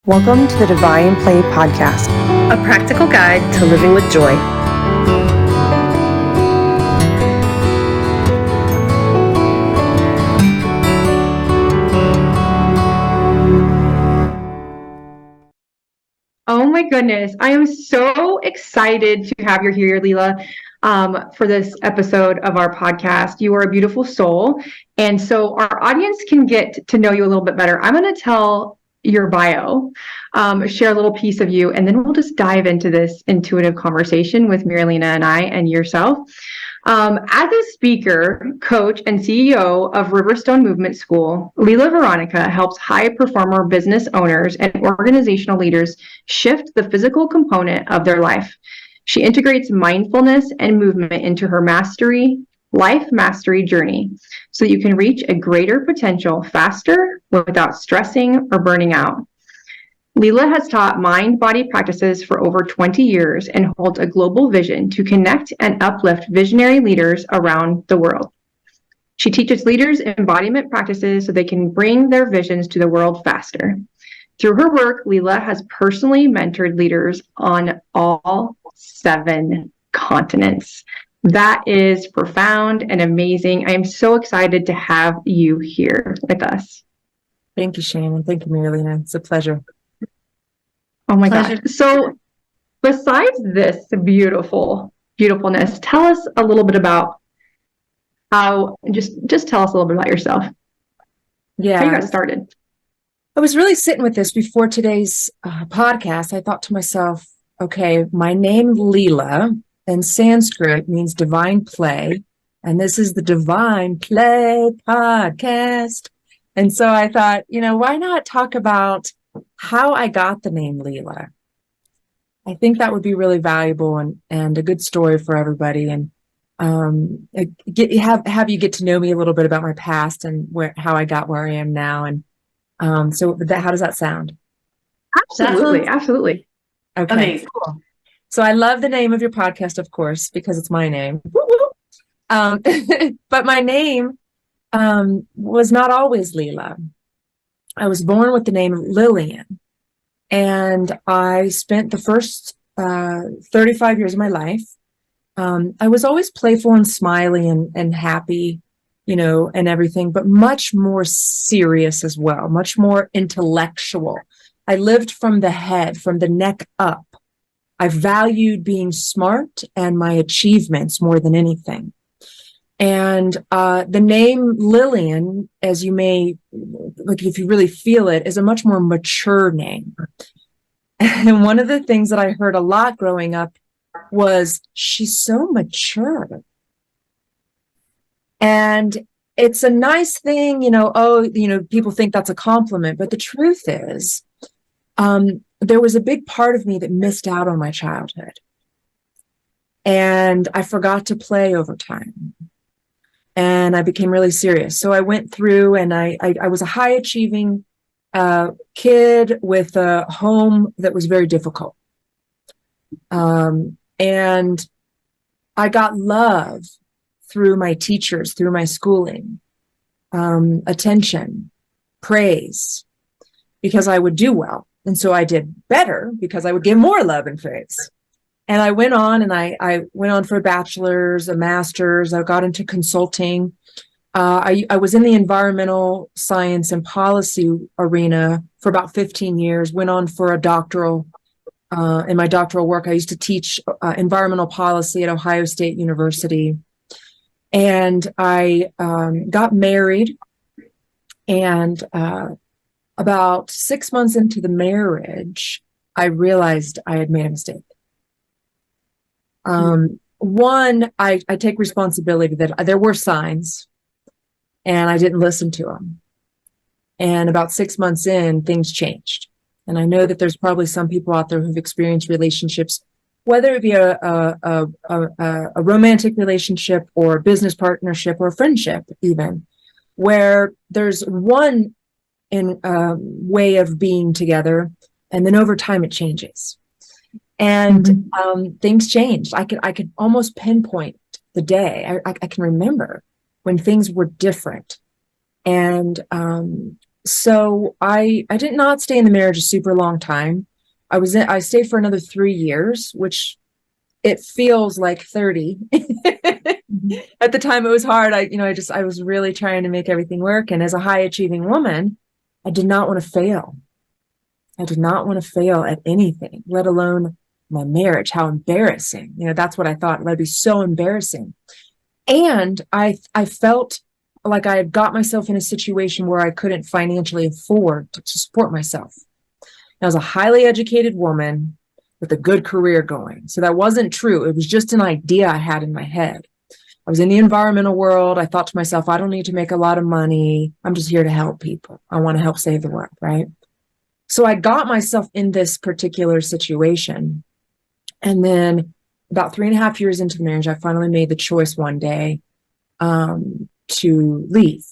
Welcome to the Divine Play Podcast, a practical guide to living with joy. Oh my goodness. I am so excited to have you here, Lila, for this episode of our podcast. You are a beautiful soul. And so our audience can get to know you a little bit better. I'm going to tell your bio, share a little piece of you, and then we'll just dive into this intuitive conversation with Miralina and I and yourself. As a speaker, coach, and CEO of Riverstone Movement School, Lila Veronica helps high performer business owners and organizational leaders shift the physical component of their life. She integrates mindfulness and movement into her life mastery journey so you can reach a greater potential faster without stressing or burning out. Lila has taught mind-body practices for over 20 years and holds a global vision to connect and uplift visionary leaders around the world. She teaches leaders embodiment practices so they can bring their visions to the world faster. Through her work, Lila has personally mentored leaders on all 7 continents. That is profound and amazing. I am so excited to have you here with us. Thank you, Shannon. Thank you, Miralina. It's a pleasure. Oh my gosh. So besides this beautifulness, tell us a little bit about just tell us a little bit about yourself. Yeah. How you got started. I was really sitting with this before today's podcast. I thought to myself, okay, my name Lila in Sanskrit means divine play. And this is the Divine Play Podcast. And so I thought, why not talk about how I got the name Lila? I think that would be really valuable and a good story for everybody. And have you get to know me a little bit about my past and how I got where I am now. And so how does that sound? Absolutely. Okay, amazing. Cool. So I love the name of your podcast, of course, because it's my name. But my name was not always Lila. I was born with the name Lilian, and I spent the first 35 years of my life. I was always playful and smiley and happy, and everything, but much more serious as well, much more intellectual. I lived from the head, from the neck up. I valued being smart and my achievements more than anything. And the name Lilian, as you may, if you really feel it, is a much more mature name. And one of the things that I heard a lot growing up was, she's so mature. And it's a nice thing, people think that's a compliment. But the truth is, there was a big part of me that missed out on my childhood. And I forgot to play over time. And I became really serious. So I went through and I was a high achieving kid with a home that was very difficult. And I got love through my teachers, through my schooling, attention, praise, because I would do well. And so I did better because I would get more love and praise. And I went on and I went on for a bachelor's, a master's. I got into consulting. I was in the environmental science and policy arena for about 15 years, went on for a doctoral. In my doctoral work, I used to teach environmental policy at Ohio State University. And I got married, and about 6 months into the marriage, I realized I had made a mistake. One, I take responsibility that there were signs and I didn't listen to them. And about 6 months in, things changed. And I know that there's probably some people out there who've experienced relationships, whether it be a romantic relationship or a business partnership or a friendship even, where there's one way of being together, and then over time it changes. And things changed. I could almost pinpoint the day. I can remember when things were different. And So I did not stay in the marriage a super long time. I stayed for another 3 years, which it feels like 30. At the time it was hard. I was really trying to make everything work. And as a high achieving woman, I did not want to fail. I did not want to fail at anything, let alone my marriage. How embarrassing. That's what I thought. That'd be so embarrassing. And I felt like I had got myself in a situation where I couldn't financially afford to support myself. I was a highly educated woman with a good career going. So that wasn't true. It was just an idea I had in my head. I was in the environmental world. I thought to myself, I don't need to make a lot of money. I'm just here to help people. I want to help save the world, right? So I got myself in this particular situation. And then about 3.5 years into the marriage, I finally made the choice one day to leave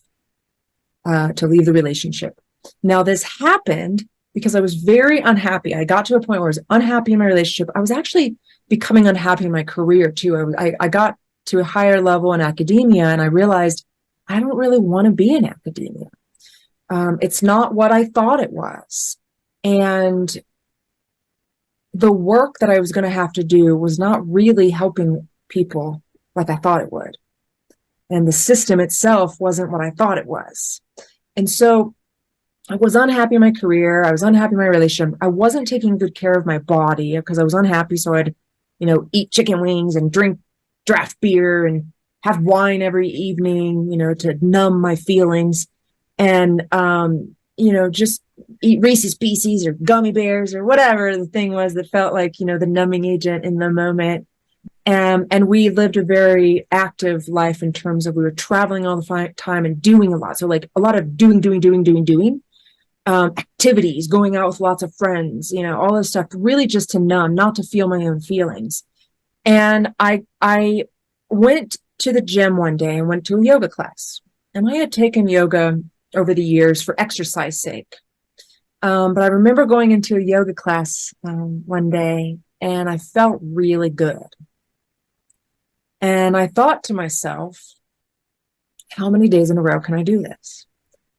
the relationship. Now, this happened because I was very unhappy. I got to a point where I was unhappy in my relationship. I was actually becoming unhappy in my career too. I got to a higher level in academia, and I realized I don't really want to be in academia. It's not what I thought it was. And the work that I was going to have to do was not really helping people like I thought it would. And the system itself wasn't what I thought it was. And so I was unhappy in my career. I was unhappy in my relationship. I wasn't taking good care of my body because I was unhappy. So I'd, eat chicken wings and drink draft beer and have wine every evening, to numb my feelings. And, just eat Reese's Pieces or gummy bears or whatever the thing was that felt like, the numbing agent in the moment. And we lived a very active life in terms of we were traveling all the time and doing a lot. So like a lot of doing, activities, going out with lots of friends, all this stuff, really just to numb, not to feel my own feelings. And I went to the gym one day and went to a yoga class. And I had taken yoga over the years for exercise sake. But I remember going into a yoga class one day and I felt really good. And I thought to myself, how many days in a row can I do this?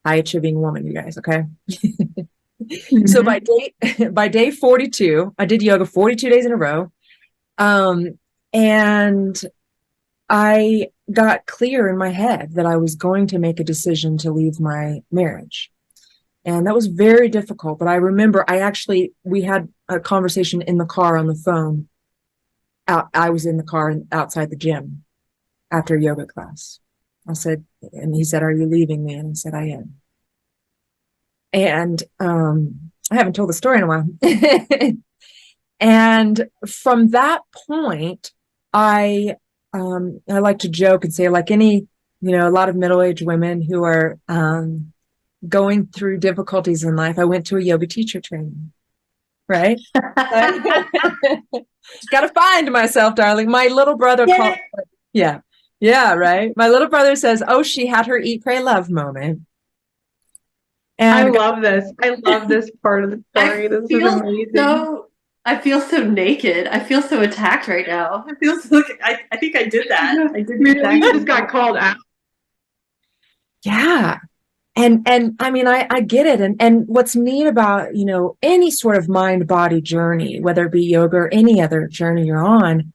High achieving woman, you guys, okay? Mm-hmm. So by day 42, I did yoga 42 days in a row. And I got clear in my head that I was going to make a decision to leave my marriage. And that was very difficult. But I remember we had a conversation in the car on the phone. I was in the car outside the gym after a yoga class. I said, and he said, "Are you leaving me?" And I said, "I am." And I haven't told the story in a while. And from that point, I like to joke and say, like a lot of middle-aged women who are going through difficulties in life, I went to a yoga teacher training, right? Got to find myself, darling. My little brother called. Yeah, right. My little brother says, "Oh, she had her eat, pray, love moment." And I love this. I love this part of the story. This is amazing. I feel so naked. I feel so attacked right now. I feel so. I think I did that. I did exactly. You just got called out. Yeah. And I mean, I get it. And what's neat about, any sort of mind body journey, whether it be yoga or any other journey you're on,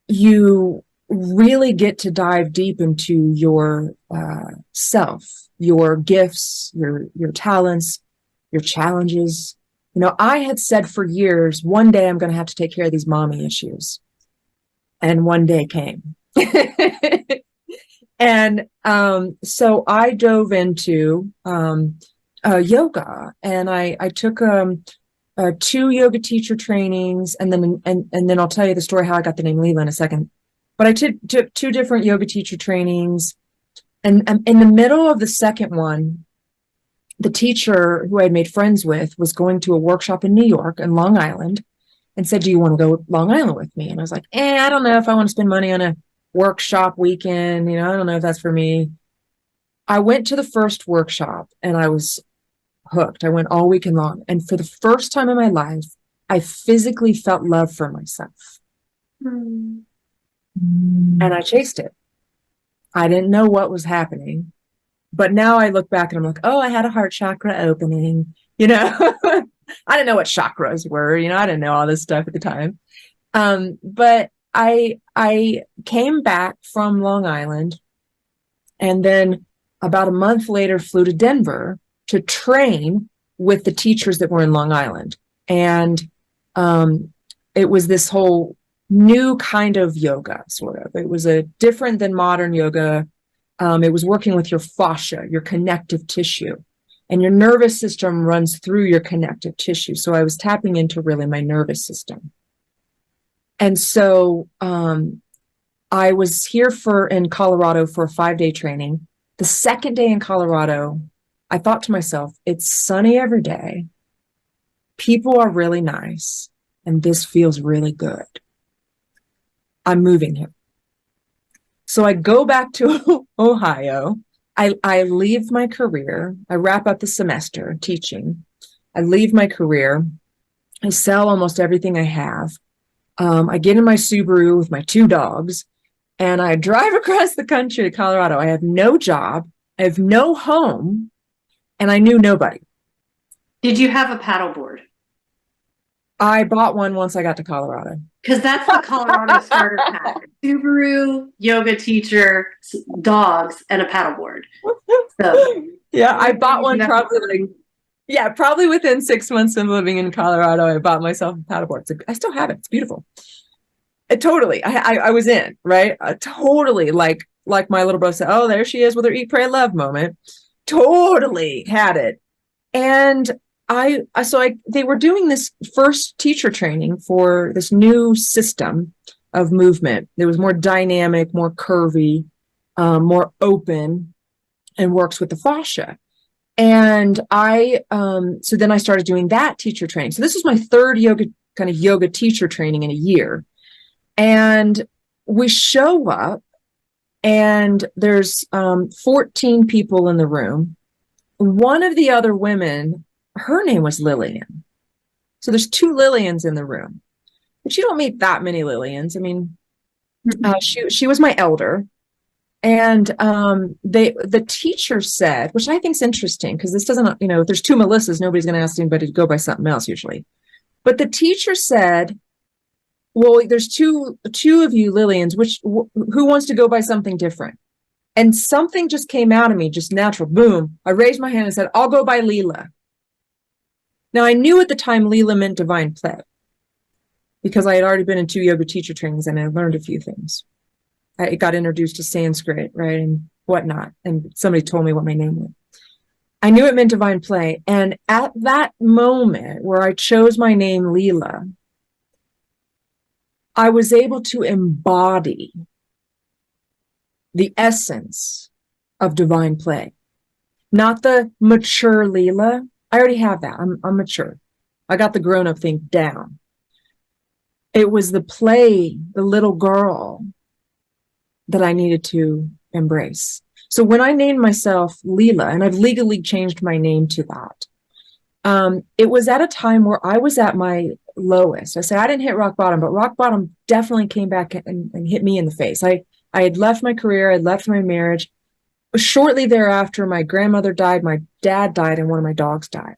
you really get to dive deep into your self, your gifts, your talents, your challenges. I had said for years, one day I'm going to have to take care of these mommy issues. And one day came. And so I dove into yoga, and I took 2 yoga teacher trainings, and then I'll tell you the story how I got the name Lila in a second. But I took 2 different yoga teacher trainings, and in the middle of the second one, the teacher who I had made friends with was going to a workshop in New York and Long Island, and said, "Do you want to go to Long Island with me?" And I was like, I don't know if I want to spend money on a workshop weekend. I don't know if that's for me. I went to the first workshop and I was hooked. I went all weekend long. And for the first time in my life, I physically felt love for myself. And I chased it. I didn't know what was happening. But now I look back and I'm like, oh, I had a heart chakra opening, I didn't know what chakras were, I didn't know all this stuff at the time. But I came back from Long Island, and then about a month later flew to Denver to train with the teachers that were in Long Island. And it was this whole new kind of yoga, sort of. It was a different than modern yoga. It was working with your fascia, your connective tissue, and your nervous system runs through your connective tissue. So I was tapping into really my nervous system. And so I was here in Colorado for a 5-day training. The second day in Colorado, I thought to myself, it's sunny every day. People are really nice, and this feels really good. I'm moving here. So I go back to Ohio. I leave my career. I wrap up the semester teaching. I leave my career. I sell almost everything I have. I get in my Subaru with my 2 dogs, and I drive across the country to Colorado. I have no job. I have no home, and I knew nobody. Did you have a paddleboard? I bought one once I got to Colorado. Because that's the Colorado starter pack. Subaru, yoga teacher, dogs, and a paddleboard. So yeah, I bought one probably within 6 months of living in Colorado. I bought myself a paddleboard. I still have it. It's beautiful. Totally. I was in, right? Totally like my little bro said, oh, there she is with her eat, pray, love moment. Totally had it. And they were doing this first teacher training for this new system of movement. It was more dynamic, more curvy, more open, and works with the fascia. And so then I started doing that teacher training. So this was my 3rd yoga teacher training in a year. And we show up, and there's 14 people in the room. One of the other women, her name was Lilian. So there's 2 Lilians in the room, but you don't meet that many Lilians. I mean, she was my elder, and the teacher said, which I think is interesting, because this doesn't, if there's 2 Melissas, nobody's going to ask anybody to go by something else usually. But the teacher said, well, there's two of you Lilians, who wants to go by something different? And something just came out of me, just natural, boom. I raised my hand and said, I'll go by Lila. Now, I knew at the time Lila meant divine play, because I had already been in 2 yoga teacher trainings, and I learned a few things. I got introduced to Sanskrit, right, and whatnot, and somebody told me what my name was. I knew it meant divine play, and at that moment where I chose my name, Lila, I was able to embody the essence of divine play. Not the mature Lila. I already have that. I'm mature. I got the grown-up thing down. It was the play, the little girl, that I needed to embrace. So when I named myself Lila, and I've legally changed my name to that, it was at a time where I was at my lowest. I say I didn't hit rock bottom, but rock bottom definitely came back and hit me in the face. I had left my career, I'd left my marriage. Shortly thereafter, my grandmother died, my dad died, and one of my dogs died.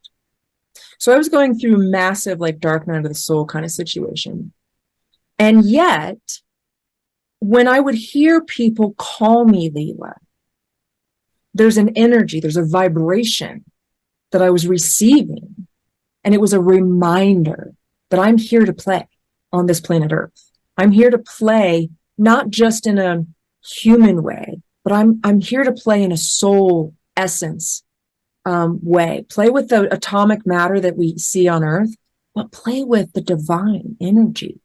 So I was going through massive, dark night of the soul kind of situation. And yet, when I would hear people call me Lila, there's an energy, there's a vibration that I was receiving. And it was a reminder that I'm here to play on this planet Earth. I'm here to play not just in a human way, but I'm here to play in a soul essence way. Play with the atomic matter that we see on Earth, but play with the divine energy.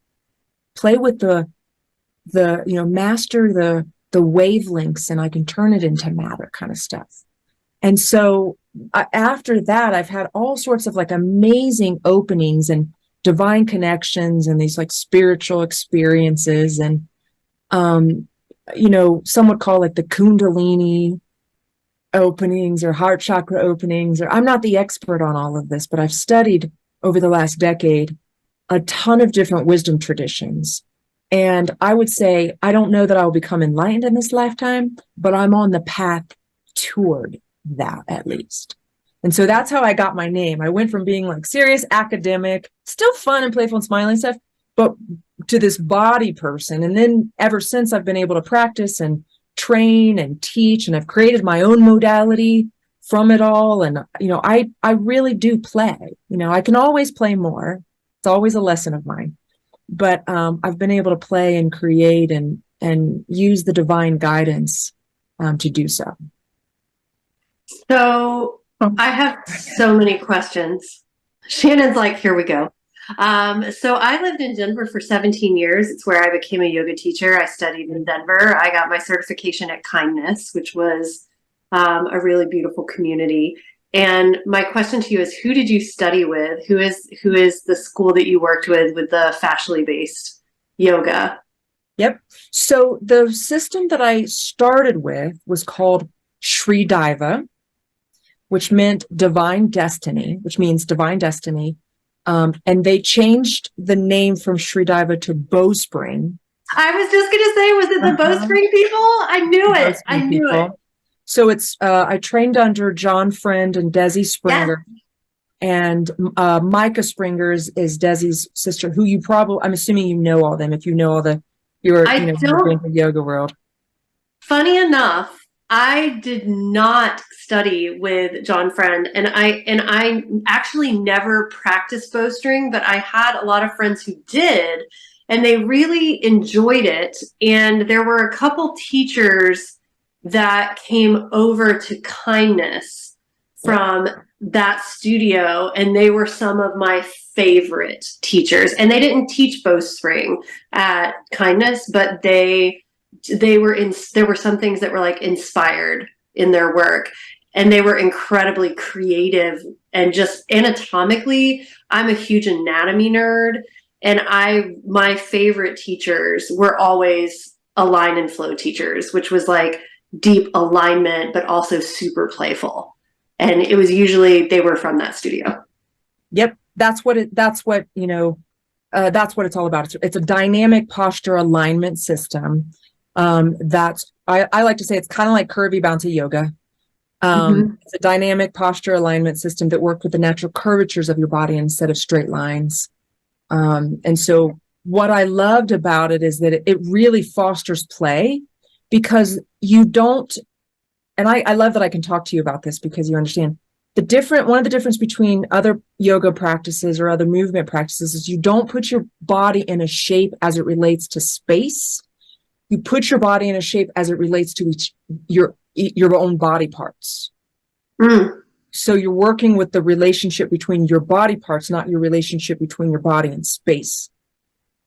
Play with the master the wavelengths, and I can turn it into matter kind of stuff. And so after that, I've had all sorts of amazing openings and divine connections and these spiritual experiences, and some would call it the Kundalini openings or heart chakra openings, or I'm not the expert on all of this, but I've studied over the last decade a ton of different wisdom traditions. And I would say, I don't know that I will become enlightened in this lifetime, but I'm on the path toward that at least. And so that's how I got my name. I went from being like serious academic, still fun and playful and smiling stuff, but to this body person. And then ever since, I've been able to practice and train and teach, and I've created my own modality from it all. And, I really do play. I can always play more. It's always a lesson of mine. But I've been able to play and create and use the divine guidance to do so. So I have so many questions. Shannon's like, here we go. So I lived in Denver for 17 years. It's where I became a yoga teacher. I studied in Denver. I got my certification at Kindness, which was a really beautiful community. And my question to you is, who did you study with? Who is the school that you worked with the fascially based yoga? Yep. So the system that I started with was called Sri Diva, which meant divine destiny, which means divine destiny. And they changed the name from Sri Diva to Bowspring. I was just going to say, was it the Bowspring people? I knew it. I knew it. So it's, I trained under John Friend and Desi Springer. Yes. And Micah Springer is Desi's sister, who I'm assuming you know all them, if you know all you're in the yoga world. Funny enough, I did not study with John Friend, and I actually never practiced bowstring, but I had a lot of friends who did, and they really enjoyed it. And there were a couple teachers that came over to Kindness from that studio, and they were some of my favorite teachers. And they didn't teach bowstring at Kindness, but there were some things that were like inspired in their work, and they were incredibly creative. And just anatomically, I'm a huge anatomy nerd, and my favorite teachers were always align and flow teachers, which was like deep alignment, but also super playful. And it was usually, they were from that studio. Yep. That's what it's all about. It's a dynamic posture alignment system. I like to say it's kind of like curvy bouncy yoga. It's a dynamic posture alignment system that works with the natural curvatures of your body instead of straight lines. And so what I loved about it is that it really fosters play, because you don't, and I love that I can talk to you about this because you understand one of the difference between other yoga practices or other movement practices is you don't put your body in a shape as it relates to space. You put your body in a shape as it relates to your own body parts. So you're working with the relationship between your body parts, not your relationship between your body and space.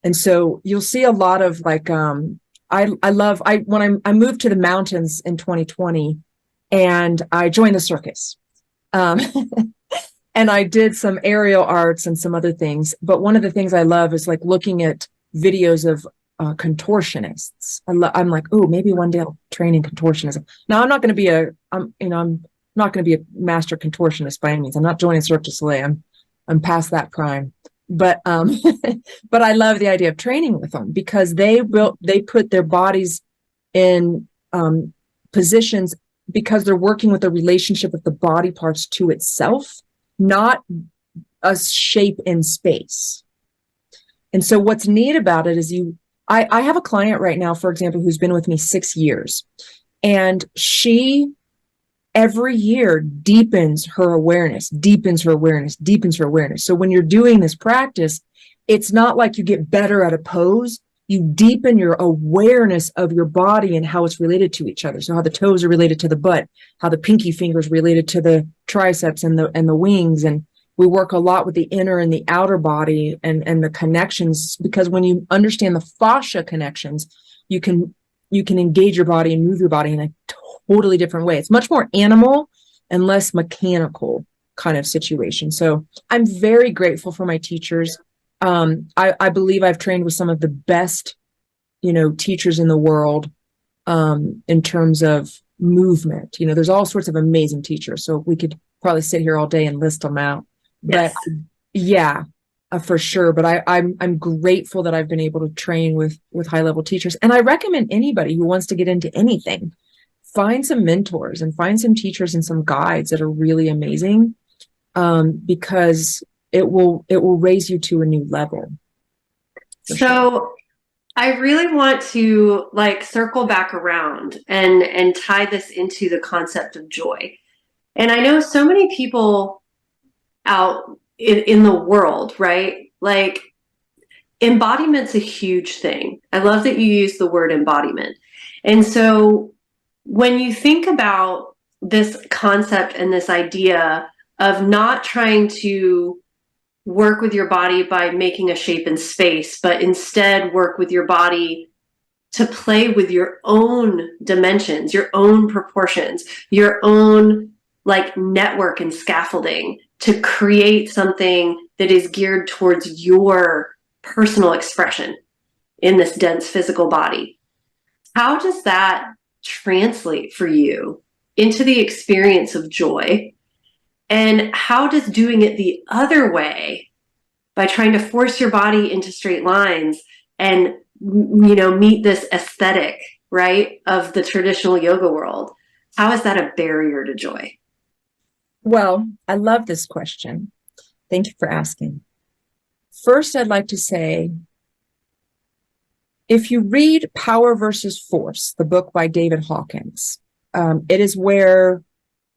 And so you'll see a lot of like, when I moved to the mountains in 2020, and I joined the circus. And I did some aerial arts and some other things. But one of the things I love is like looking at videos of contortionists. I'm like, oh, maybe one day I'll train in contortionism. Now I'm not going to be I'm not going to be a master contortionist by any means. I'm not joining Cirque du Soleil. I'm past that prime. But but I love the idea of training with them, because they put their bodies in positions because they're working with the relationship of the body parts to itself, not a shape in space. And so what's neat about it is I have a client right now, for example, who's been with me 6 years, and she every year deepens her awareness. So when you're doing this practice, it's not like you get better at a pose. You deepen your awareness of your body and how it's related to each other. So how the toes are related to the butt, how the pinky fingers related to the triceps and the wings. And we work a lot with the inner and the outer body and the connections, because when you understand the fascia connections, you can engage your body and move your body in a totally different way. It's much more animal and less mechanical kind of situation. So I'm very grateful for my teachers. I believe I've trained with some of the best, teachers in the world, in terms of movement. There's all sorts of amazing teachers. So we could probably sit here all day and list them out. Yes. But yeah, for sure. But I'm grateful that I've been able to train with high level teachers. And I recommend anybody who wants to get into anything, find some mentors and find some teachers and some guides that are really amazing, because it will raise you to a new level. So Sure. I really want to like circle back around and tie this into the concept of joy. And I know so many people out in the world, right? Like embodiment's a huge thing. I love that you use the word embodiment. And so when you think about this concept and this idea of not trying to work with your body by making a shape in space, but instead work with your body to play with your own dimensions, your own proportions, your own like network and scaffolding to create something that is geared towards your personal expression in this dense physical body. How does that translate for you into the experience of joy? And how does doing it the other way, by trying to force your body into straight lines and, you know, meet this aesthetic, right, of the traditional yoga world, how is that a barrier to joy? Well, I love this question. Thank you for asking. First, I'd like to say, if you read Power versus Force, the book by David Hawkins, it is where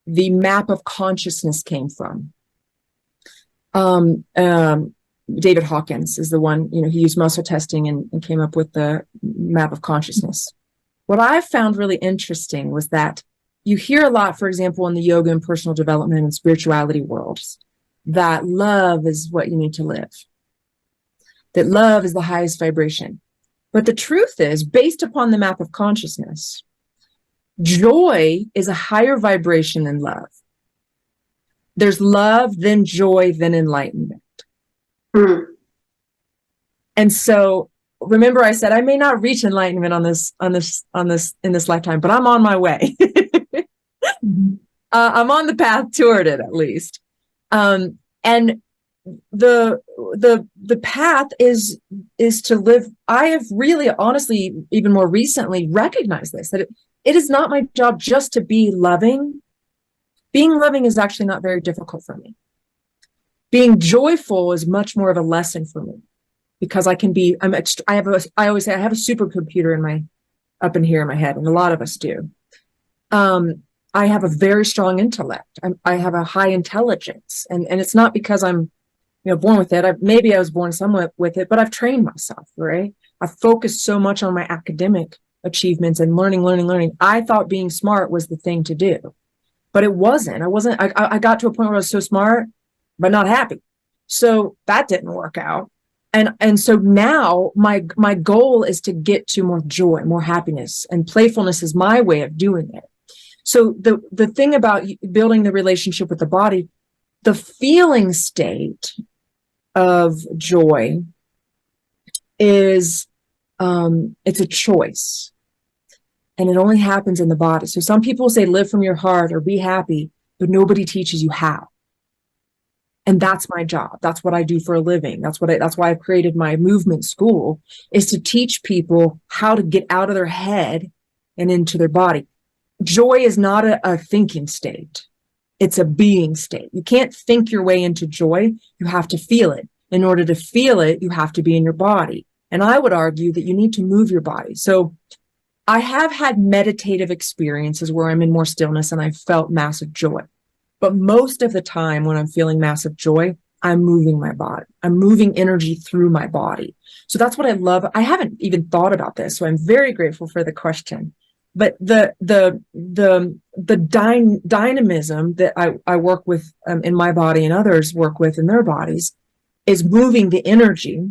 the map of consciousness came from. David Hawkins is the one, you know, he used muscle testing and came up with the map of consciousness. What I found really interesting was that you hear a lot, for example, in the yoga and personal development and spirituality worlds, that love is what you need to live, that love is the highest vibration. But the truth is, based upon the map of consciousness, joy is a higher vibration than love. There's love, then joy, then enlightenment. Mm. And so, remember, I said I may not reach enlightenment in this lifetime, but I'm on my way. I'm on the path toward it, at least. And the path is to live. I have really, honestly, even more recently, recognized this, that it is not my job just to be loving. Being loving is actually not very difficult for me. Being joyful is much more of a lesson for me, because I always say I have a supercomputer up in here in my head, and a lot of us do. I have a very strong intellect. I have a high intelligence, and it's not because I'm, you know, born with it. Maybe I was born somewhat with it, but I've trained myself, right? I've focused so much on my academic achievements and learning. I thought being smart was the thing to do, but it wasn't. I got to a point where I was so smart, but not happy. So that didn't work out. And so now my goal is to get to more joy, more happiness, and playfulness is my way of doing it. So the thing about building the relationship with the body, the feeling state of joy is, it's a choice, and it only happens in the body. So some people say live from your heart or be happy, but nobody teaches you how. And that's my job. That's what I do for a living. That's why I've created my movement school, is to teach people how to get out of their head and into their body. Joy is not a thinking state. It's a being state. You can't think your way into joy. You have to feel it. In order to feel it, you have to be in your body. And I would argue that you need to move your body. So I have had meditative experiences where I'm in more stillness and I've felt massive joy. But most of the time when I'm feeling massive joy, I'm moving my body. I'm moving energy through my body. So that's what I love. I haven't even thought about this, so I'm very grateful for the question. But the dynamism that I work with in my body and others work with in their bodies is moving the energy.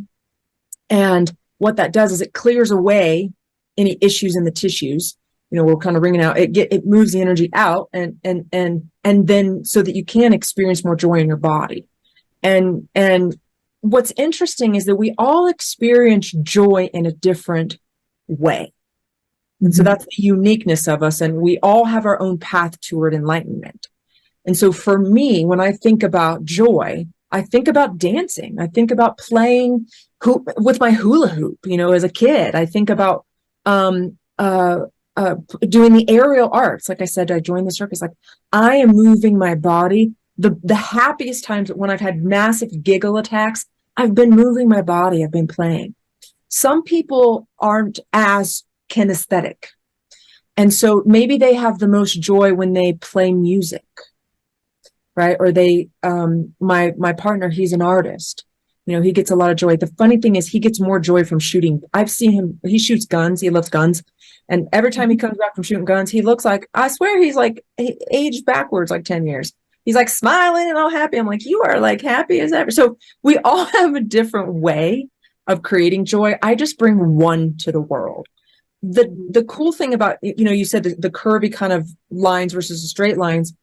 And what that does is it clears away any issues in the tissues. You know, we're kind of wringing out. It moves the energy out, and then so that you can experience more joy in your body. And what's interesting is that we all experience joy in a different way. And so that's the uniqueness of us, and we all have our own path toward enlightenment. And so for me, when I think about joy, I think about dancing. I think about playing with my hula hoop, you know, as a kid. I think about doing the aerial arts. Like I said, I joined the circus. Like I am moving my body. The happiest times when I've had massive giggle attacks, I've been moving my body. I've been playing. Some people aren't as kinesthetic. And so maybe they have the most joy when they play music, right? Or they, my partner, he's an artist. You know, he gets a lot of joy. The funny thing is he gets more joy from shooting. I've seen him, he shoots guns. He loves guns. And every time he comes back from shooting guns, he looks like, I swear he's like he aged backwards like 10 years. He's like smiling and all happy. I'm like, you are like happy as ever. So we all have a different way of creating joy. I just bring one to the world. The cool thing about, you know, you said the curvy kind of lines versus the straight lines.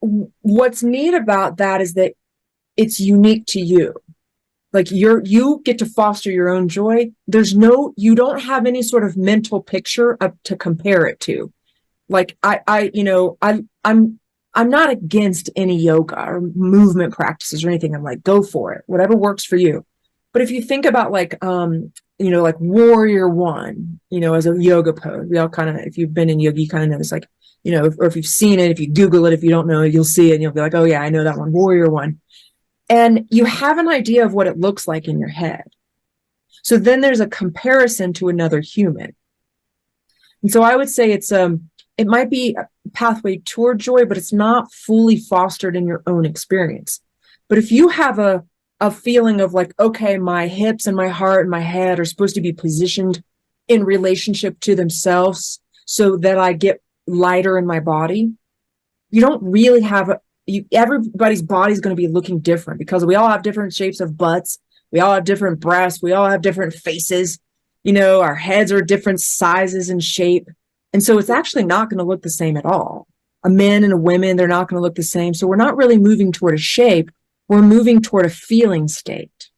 What's neat about that is that it's unique to you. Like you get to foster your own joy. You don't have any sort of mental picture to compare it to. Like I'm not against any yoga or movement practices or anything. I'm like, go for it, whatever works for you. But if you think about like, like warrior one, as a yoga pose, we all kind of, if you've been in yoga, you kind of know this, like, or if you've seen it, if you Google it, if you don't know it, you'll see it and you'll be like, oh yeah, I know that one, warrior one. And you have an idea of what it looks like in your head. So then there's a comparison to another human. And so I would say it might be a pathway toward joy, but it's not fully fostered in your own experience. But if you have a feeling of like, okay, my hips and my heart and my head are supposed to be positioned in relationship to themselves so that I get lighter in my body, you don't really have everybody's body is going to be looking different because we all have different shapes of butts. We all have different breasts. We all have different faces. Our heads are different sizes and shape. And so it's actually not going to look the same at all. A men and a women, they're not going to look the same. So we're not really moving toward a shape. We're moving toward a feeling state.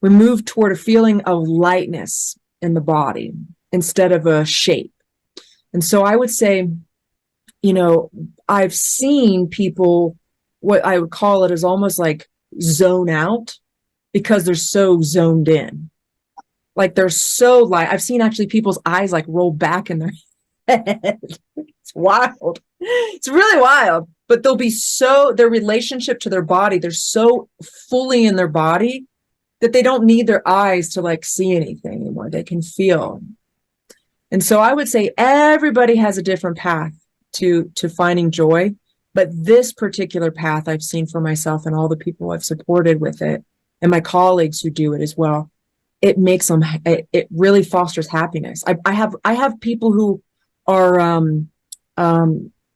We move toward a feeling of lightness in the body instead of a shape. And so I would say, I've seen people, what I would call it is almost like zone out because they're so zoned in. Like they're so light. I've seen actually people's eyes like roll back in their head. It's wild. It's really wild. But they'll be their relationship to their body, they're so fully in their body that they don't need their eyes to like see anything anymore. They can feel. And so I would say everybody has a different path to finding joy. But this particular path I've seen for myself and all the people I've supported with it and my colleagues who do it as well, it makes them, it really fosters happiness. I have people who are,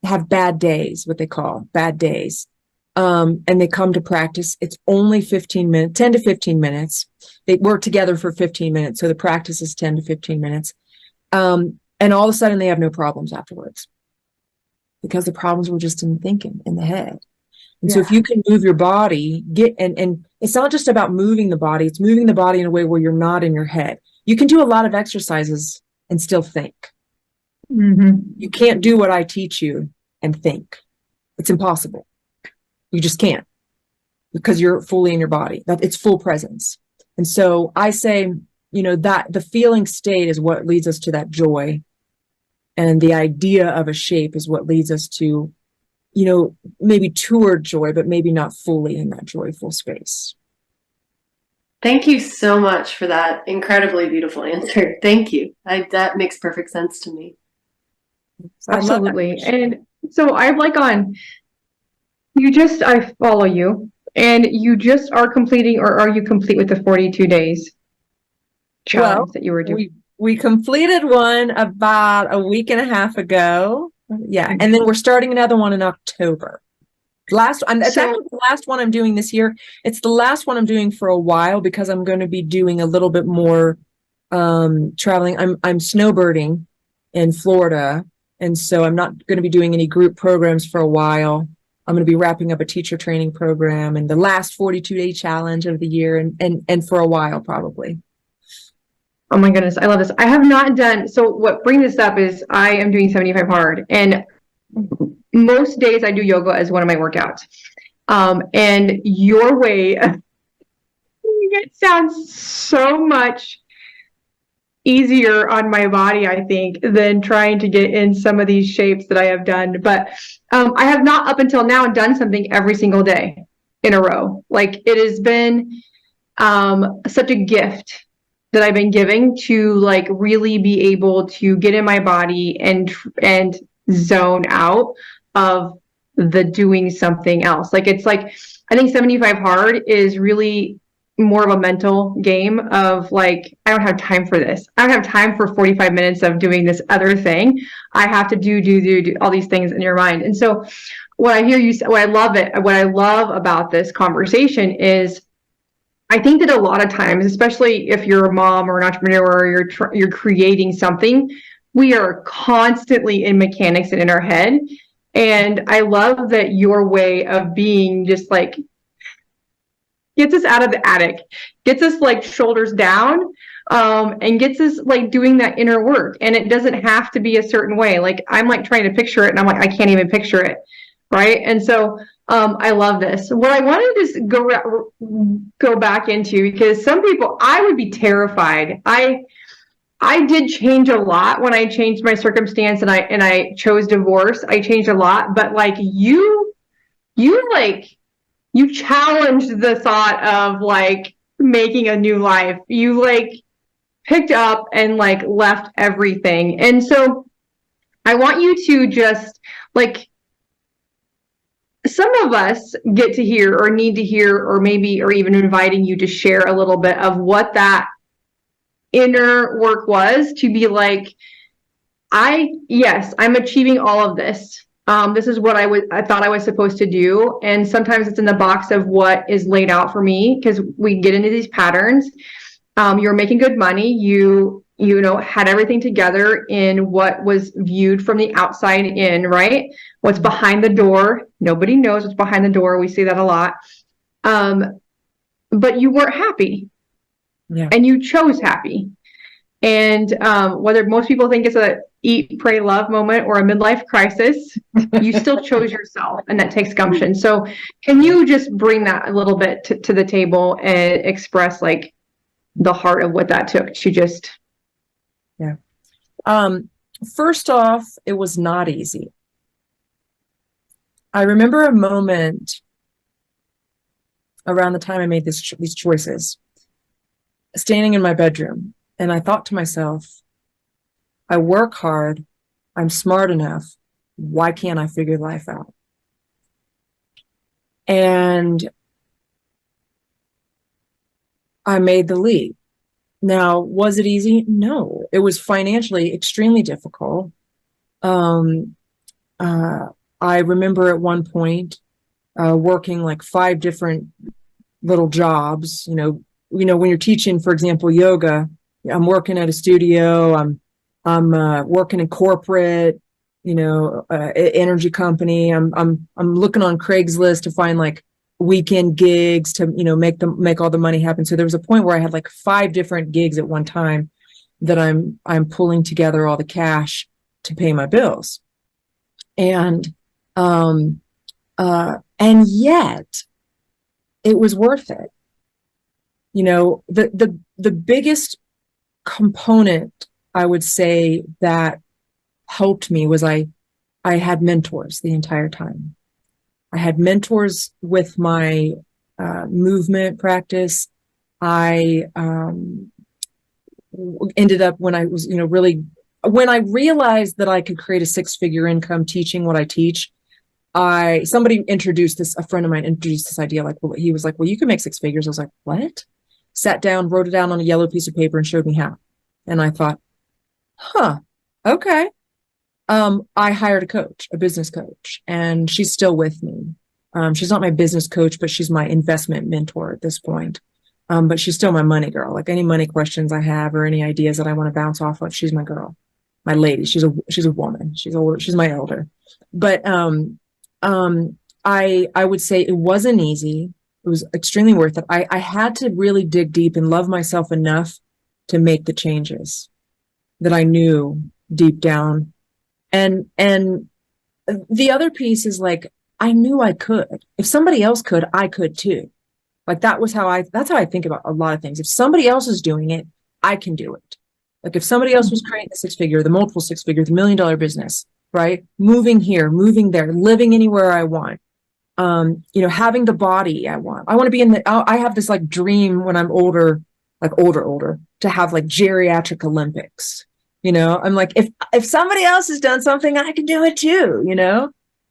have bad days, what they call bad days. And they come to practice. It's only 15 minutes, 10 to 15 minutes. They work together for 15 minutes. So the practice is 10 to 15 minutes. And all of a sudden they have no problems afterwards because the problems were just in thinking in the head. And so if you can move your body, and it's not just about moving the body, it's moving the body in a way where you're not in your head. You can do a lot of exercises and still think. Mm-hmm. You can't do what I teach you and think. It's impossible. You just can't because you're fully in your body. It's full presence. And so I say, that the feeling state is what leads us to that joy. And the idea of a shape is what leads us to, maybe toward joy, but maybe not fully in that joyful space. Thank you so much for that incredibly beautiful answer. Thank you. That makes perfect sense to me. Absolutely. And so I follow you and you just are completing, or are you complete with the 42 days challenge that you were doing? We completed one about a week and a half ago. Yeah. And then we're starting another one in October. It's actually the last one I'm doing this year. It's the last one I'm doing for a while because I'm going to be doing a little bit more traveling. I'm snowbirding in Florida. And so I'm not going to be doing any group programs for a while. I'm going to be wrapping up a teacher training program and the last 42-day challenge of the year and for a while, probably. Oh my goodness. I love this. I have not done. So what brings this up is I am doing 75 hard and most days I do yoga as one of my workouts. And your way, it sounds so much easier on my body, I think, than trying to get in some of these shapes that I have done. But I have not up until now done something every single day in a row. Like, it has been such a gift that I've been giving to like really be able to get in my body and zone out of the doing something else. Like, it's like, I think 75 hard is really more of a mental game of like, I don't have time for this. I don't have time for 45 minutes of doing this other thing. I have to do all these things in your mind. And so what I hear you say, what I love about this conversation is, I think that a lot of times, especially if you're a mom or an entrepreneur or you're creating something, we are constantly in mechanics and in our head. And I love that your way of being just like gets us out of the attic, gets us like shoulders down, and gets us like doing that inner work. And it doesn't have to be a certain way. Like, I'm like trying to picture it and I'm like, I can't even picture it. Right. And so I love this. What I want to just go back into, because some people, I would be terrified. I did change a lot when I changed my circumstance and I chose divorce. I changed a lot, but like you challenged the thought of like making a new life. You like picked up and like left everything. And so I want you to just like, some of us get to hear or need to hear, or maybe, or even inviting you to share a little bit of what that inner work was to be like, yes, I'm achieving all of this. This is what I thought I was supposed to do. And sometimes it's in the box of what is laid out for me, because we get into these patterns. You're making good money. You had everything together in what was viewed from the outside in, right? What's behind the door. Nobody knows what's behind the door. We see that a lot. But you weren't happy. Yeah. And you chose happy. And whether most people think it's a eat, pray, love moment or a midlife crisis, you still chose yourself, and that takes gumption. So can you just bring that a little bit to the table and express like the heart of what that took to just... Yeah. First off, it was not easy. I remember a moment around the time I made these choices, standing in my bedroom, and I thought to myself, I work hard, I'm smart enough, why can't I figure life out? And I made the leap. Now, was it easy? No, it was financially extremely difficult. I remember at one point working like 5 different little jobs. When you're teaching, for example, yoga, I'm working at a studio. I'm working in corporate, energy company. I'm looking on Craigslist to find like weekend gigs to make all the money happen. So there was a point where I had like 5 different gigs at one time that I'm pulling together all the cash to pay my bills, and yet it was worth it. The biggest component I would say that helped me was I had mentors the entire time. I had mentors with my movement practice. I ended up, when I was, when I realized that I could create a 6-figure income teaching what I teach, somebody introduced this, a friend of mine introduced this idea, he was like, well, you can make 6 figures. I was like, what? Sat down, wrote it down on a yellow piece of paper and showed me how. And I thought, okay. I hired a business coach, and she's still with me. She's not my business coach, but she's my investment mentor at this point. But she's still my money girl. Like, any money questions I have or any ideas that I want to bounce off of, she's my girl, my lady. She's a woman. She's older. She's my elder. But I would say it wasn't easy. It was extremely worth it. I had to really dig deep and love myself enough to make the changes that I knew deep down. And the other piece is like, I knew I could. If somebody else could, I could too. Like, that's how I think about a lot of things. If somebody else is doing it, I can do it. Like if somebody else was creating the six figure, the multiple six figure, the $1 million business, right? Moving here, moving there, living anywhere I want. Having the body I want. I want to be I have this like dream when I'm older, like older, to have like geriatric Olympics. I'm like, if somebody else has done something, I can do it too,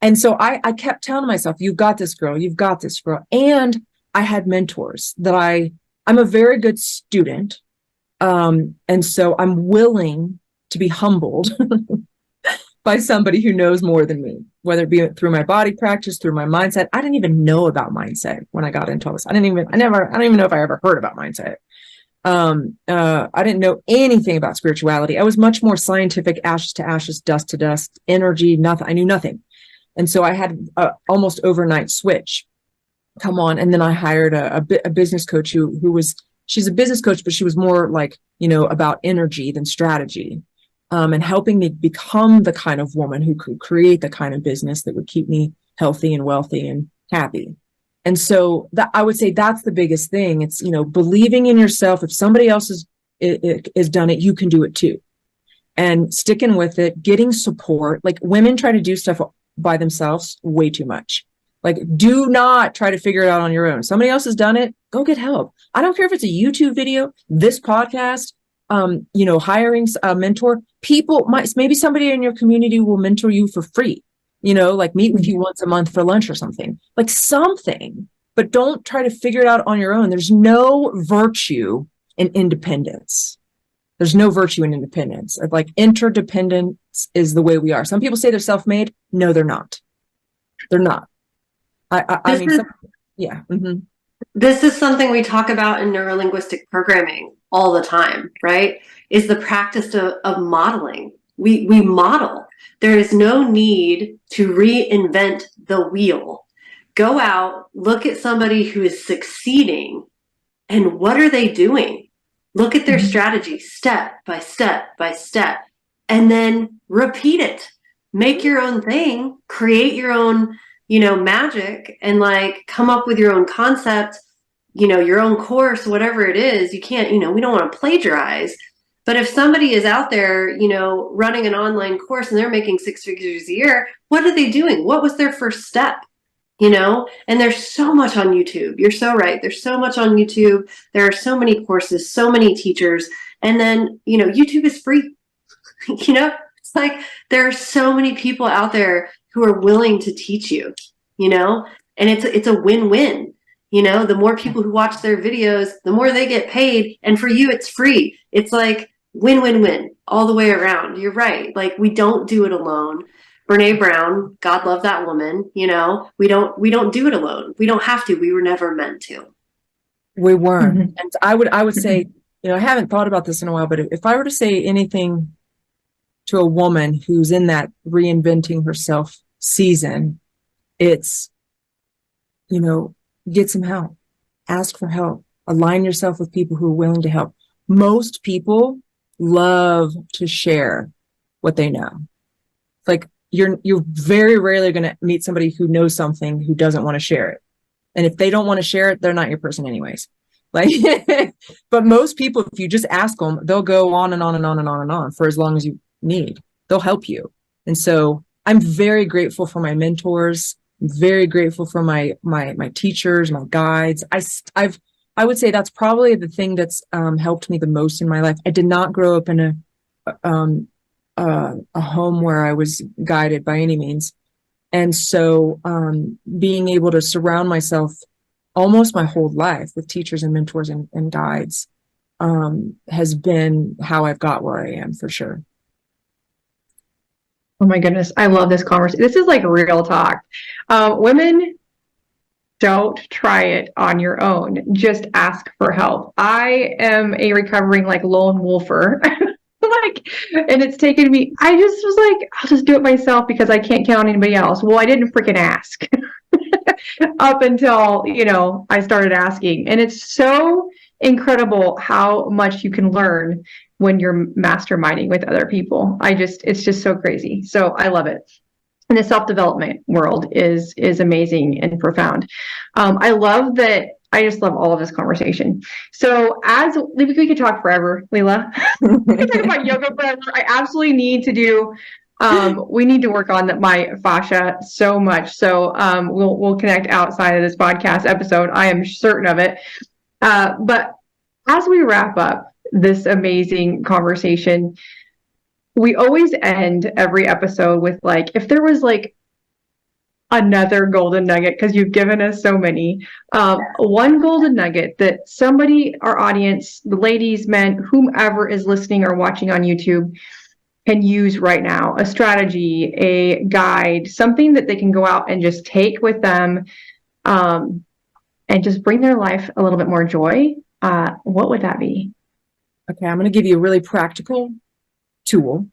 And so I kept telling myself, you've got this girl, you've got this girl. And I had mentors that I'm a very good student. And so I'm willing to be humbled by somebody who knows more than me, whether it be through my body practice, through my mindset. I didn't even know about mindset when I got into this. I don't even know if I ever heard about mindset. I didn't know anything about spirituality. I was much more scientific, ashes to ashes, dust to dust, energy, nothing. I knew nothing. And so I had almost overnight switch come on. And then I hired a business coach she's a business coach, but she was more like, about energy than strategy. And helping me become the kind of woman who could create the kind of business that would keep me healthy and wealthy and happy. And so that I would say that's the biggest thing. It's, believing in yourself. If somebody else has done it, you can do it too. And sticking with it, getting support. Like women try to do stuff by themselves way too much. Like, do not try to figure it out on your own. Somebody else has done it. Go get help. I don't care if it's a YouTube video, this podcast, hiring a mentor. Maybe somebody in your community will mentor you for free, like meet with you once a month for lunch or something, like something, but don't try to figure it out on your own. There's no virtue in independence. There's no virtue in independence. Like interdependence is the way we are. Some people say they're self-made. No, they're not. They're not. Yeah. Mm-hmm. This is something we talk about in neurolinguistic programming all the time, right? Is the practice of modeling. We model. There is no need to reinvent the wheel. Go out, look at somebody who is succeeding, and what are they doing? Look at their strategy step by step by step, and then repeat it. Make your own thing, create your own magic, and like come up with your own concept, your own course, whatever it is. You can't, we don't want to plagiarize. But if somebody is out there, running an online course and they're making six figures a year, what are they doing? What was their first step? And there's so much on YouTube. You're so right. There's so much on YouTube. There are so many courses, so many teachers. And then, YouTube is free. It's like there are so many people out there who are willing to teach you, and it's a win-win. The more people who watch their videos, the more they get paid. And for you, it's free. It's like win-win-win all the way around. You're right. Like we don't do it alone. Brene Brown, God love that woman. We don't do it alone. We don't have to. We were never meant to. We weren't. Mm-hmm. And I would say, I haven't thought about this in a while, but if I were to say anything to a woman who's in that reinventing herself season, it's, get some help, ask for help, align yourself with people who are willing to help. Most people love to share what they know. Like you're very rarely going to meet somebody who knows something who doesn't want to share it. And if they don't want to share it, they're not your person anyways. Like, but most people, if you just ask them, they'll go on and on and on and on and on for as long as you need. They'll help you. And so I'm very grateful for my mentors. I'm very grateful for my teachers, my guides. I would say that's probably the thing that's helped me the most in my life. I did not grow up in a home where I was guided by any means. And so being able to surround myself almost my whole life with teachers and mentors and guides has been how I've got where I am, for sure. Oh my goodness. I love this conversation. This is like real talk. Women, don't try it on your own. Just ask for help. I am a recovering lone wolfer. And it's taken me, I just was like, I'll just do it myself because I can't count on anybody else. Well, I didn't freaking ask up until, I started asking. And it's so incredible how much you can learn when you're masterminding with other people. It's just so crazy. So I love it. And the self-development world is amazing and profound. I love that I just love all of this conversation. So as we could talk forever, Lila. We could talk about yoga forever. I absolutely need to do. We need to work on my fascia so much. So we'll connect outside of this podcast episode. I am certain of it. But as we wrap up this amazing conversation, we always end every episode with like, if there was like another golden nugget, because you've given us so many, one golden nugget that somebody, our audience, the ladies, men, whomever is listening or watching on YouTube can use right now, a strategy, a guide, something that they can go out and just take with them, and just bring their life a little bit more joy, what would that be? Okay, I'm going to give you a really practical tool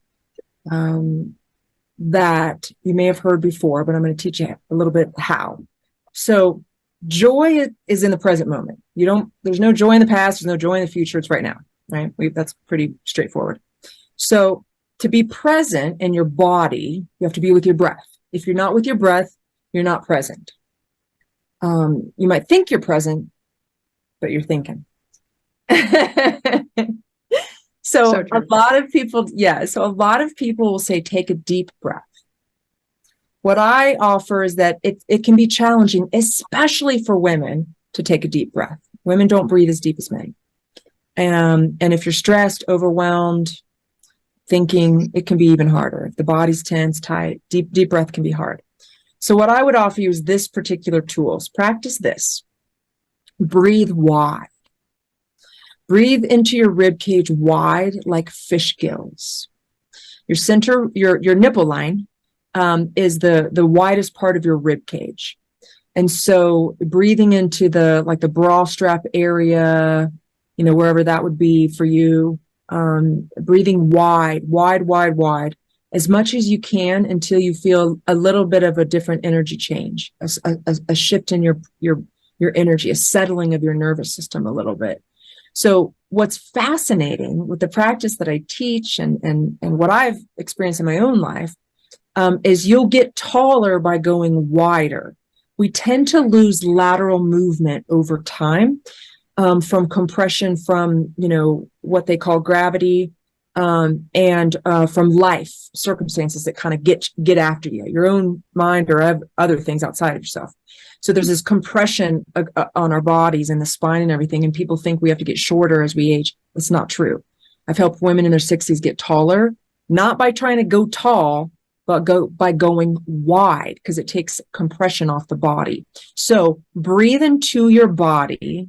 that you may have heard before, but I'm going to teach you a little bit how. So joy is in the present moment. There's no joy in the past, there's no joy in the future, it's right now, right? That's pretty straightforward. So to be present in your body, you have to be with your breath. If you're not with your breath, you're not present. You might think you're present, but you're thinking. So a lot of people will say, take a deep breath. What I offer is that it can be challenging, especially for women, to take a deep breath. Women don't breathe as deep as men. And if you're stressed, overwhelmed, thinking, it can be even harder. If the body's tense, tight, deep breath can be hard. So what I would offer you is this particular tool. Practice this. Breathe wide. Breathe into your rib cage wide like fish gills. Your center, your nipple line, is the widest part of your rib cage. And so breathing into the bra strap area, wherever that would be for you, breathing wide, as much as you can until you feel a little bit of a different energy change, a shift in your energy, a settling of your nervous system a little bit. So what's fascinating with the practice that I teach and what I've experienced in my own life, is you'll get taller by going wider. We tend to lose lateral movement over time, from compression, from, what they call gravity, and from life circumstances that kind of get after you, your own mind or other things outside of yourself. So there's this compression on our bodies and the spine and everything, and people think we have to get shorter as we age. It's not true. I've helped women in their 60s get taller, not by trying to go tall, but by going wide, because it takes compression off the body. So breathe into your body,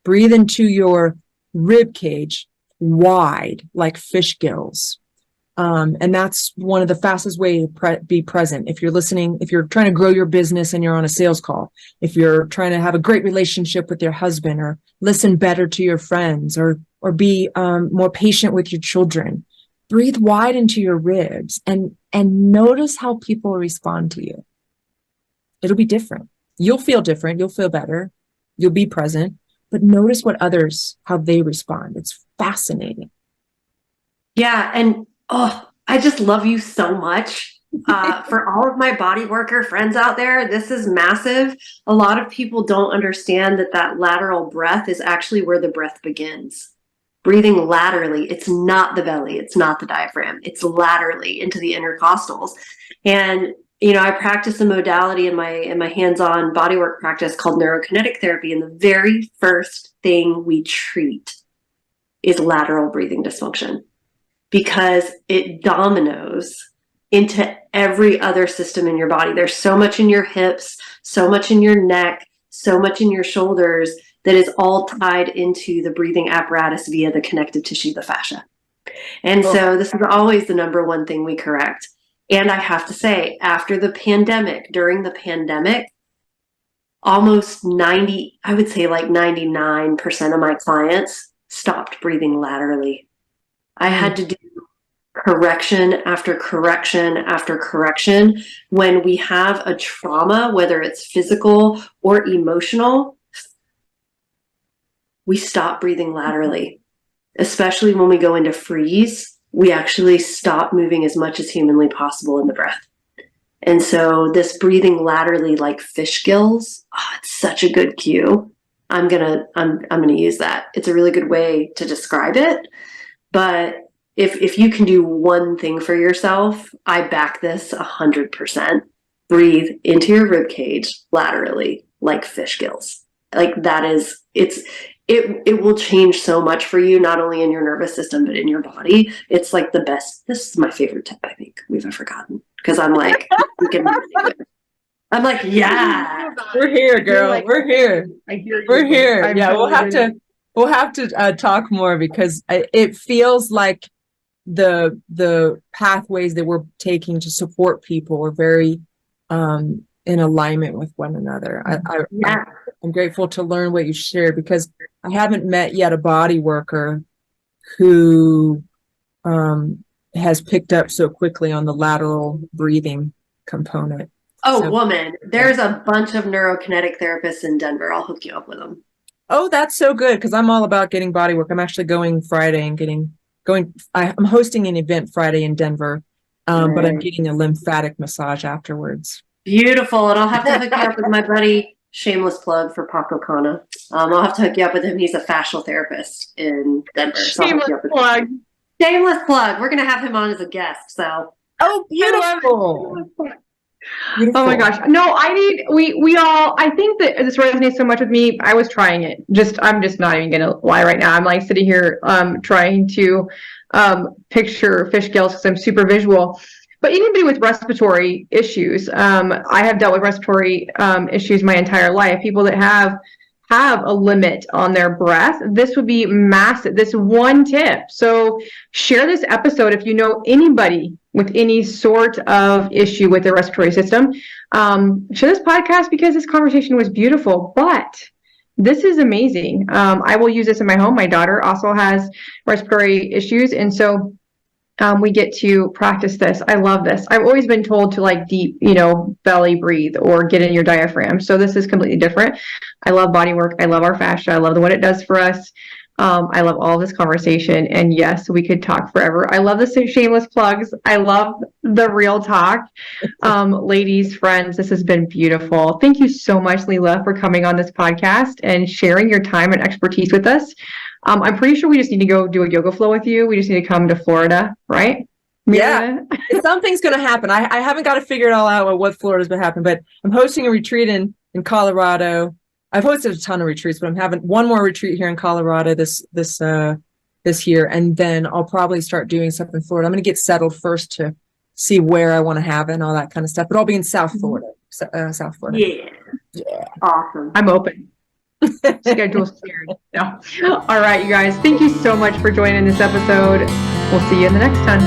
breathe into your rib cage wide like fish gills. And that's one of the fastest ways to be present. If you're listening, if you're trying to grow your business and you're on a sales call, if you're trying to have a great relationship with your husband, or listen better to your friends, or be more patient with your children, breathe wide into your ribs and notice how people respond to you. It'll be different. You'll feel different. You'll feel better. You'll be present, but notice how they respond. It's fascinating. Yeah. And I just love you so much. For all of my body worker friends out there, this is massive. A lot of people don't understand that lateral breath is actually where the breath begins. Breathing laterally. It's not the belly. It's not the diaphragm. It's laterally into the intercostals. And, I practice a modality in my hands-on bodywork practice called neurokinetic therapy. And the very first thing we treat is lateral breathing dysfunction, because it dominoes into every other system in your body. There's so much in your hips, so much in your neck, so much in your shoulders that is all tied into the breathing apparatus via the connective tissue, the fascia. And so this is always the number one thing we correct. And I have to say, during the pandemic, almost 99% of my clients stopped breathing laterally. I had to do correction after correction after correction. When we have a trauma, whether it's physical or emotional, we stop breathing laterally. Especially when we go into freeze, we actually stop moving as much as humanly possible in the breath. And so this breathing laterally like fish gills, it's such a good cue I'm gonna use that. It's a really good way to describe it. But if you can do one thing for yourself, I back this 100%. Breathe into your rib cage laterally like fish gills. Like that is, it will change so much for you, not only in your nervous system, but in your body. It's like the best. This is my favorite tip I think we've ever gotten. Because I'm like, I'm like, yeah. We're here, girl. Like, we're here. I hear you. We're here. I'm Yeah, totally we'll have to talk more because it feels like the pathways that we're taking to support people are very in alignment with one another. I'm grateful to learn what you shared because I haven't met yet a body worker who has picked up so quickly on the lateral breathing component. Oh, So, woman, there's a bunch of neurokinetic therapists in Denver. I'll hook you up with them. oh, that's so good because I'm all about getting body work. I'm actually going Friday and I'm hosting an event Friday in Denver, but I'm getting a lymphatic massage afterwards. Beautiful. And I'll have to hook you up with my buddy, shameless plug for Paco Kana. I'll have to hook you up with him. He's a fascial therapist in Denver. So shameless plug. Shameless plug. We're going to have him on as a guest. So. Oh, beautiful. Oh my gosh. No, I think that this resonates so much with me. I was trying it. I'm just not even gonna lie right now. I'm like sitting here trying to picture fish gills because I'm super visual. But anybody with respiratory issues, I have dealt with respiratory issues my entire life. People that have a limit on their breath, this would be massive. This one tip. So share this episode if you know anybody with any sort of issue with their respiratory system. Share this podcast because this conversation was beautiful, but this is amazing. I will use this in my home. My daughter also has respiratory issues. And so we get to practice this. I love this. I've always been told to like deep, belly breathe or get in your diaphragm. So this is completely different. I love body work. I love our fascia. I love what it does for us. I love all this conversation. And yes, we could talk forever. I love the shameless plugs. I love the real talk. Ladies, friends, this has been beautiful. Thank you so much, Lila, for coming on this podcast and sharing your time and expertise with us. I'm pretty sure we just need to go do a yoga flow with you. We just need to come to Florida, right? Yeah, something's going to happen. I haven't got to figure it all out what Florida's going to happen, but I'm hosting a retreat in Colorado. I've hosted a ton of retreats, but I'm having one more retreat here in Colorado this year, and then I'll probably start doing stuff in Florida. I'm going to get settled first to see where I want to have it and all that kind of stuff. But I'll be in South Florida. South Florida. Yeah. Awesome. I'm open. Schedule's cleared. No. All right, you guys. Thank you so much for joining this episode. We'll see you in the next time.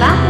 Bye.